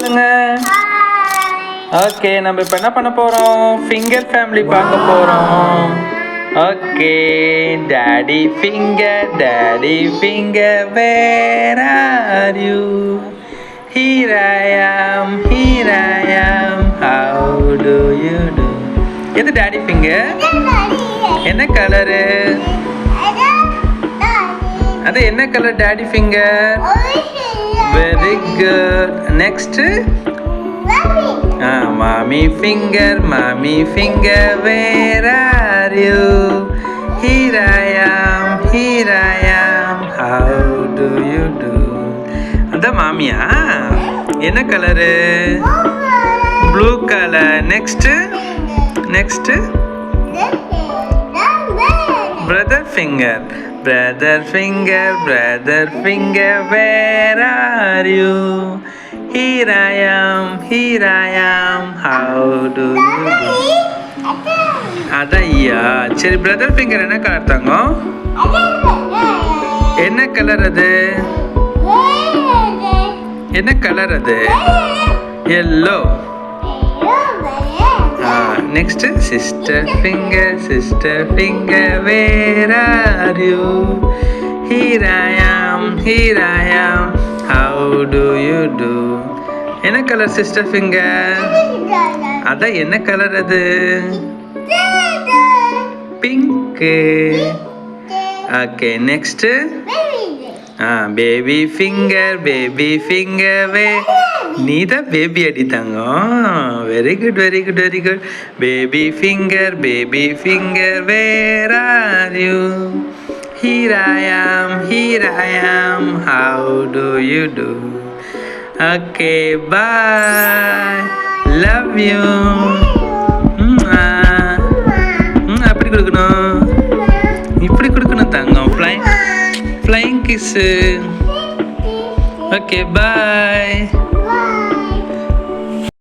சொல்லுங்க. ஓகே, நம்ம இப்போ என்ன பண்ண போறோம்? ஃபிங்கர் ஃபேமிலி பார்க்க போறோம். Okay, daddy finger where are you? Here I am, how do you do? எது டாடி ஃபிங்கர்? என்ன கலரு? அது என்ன colour daddy finger? Very good. Next mummy finger where are you? Here I am, how do you do? அதான் மாமியா? என்ன colour? Blue colour. Next brother finger where are you? Here I am, how do you do? அதையா? சரி, brother finger என்ன colour தங்கம்? என்ன colour அது? என்ன கலர் அது? Yellow. Next sister finger where are you? Here I am, how do you do? என்ன colour sister finger? அதான் என்ன கலர் அது? Pink. Okay, next baby finger where. நீ தான் பேபி அடித்தாங்க. Very good. Baby finger where are you? Here I am, how do you do? Okay, bye. Love you. அப்படி கொடுக்கணும், இப்படி கொடுக்கணும் தங்கம். flying kiss. Okay, bye.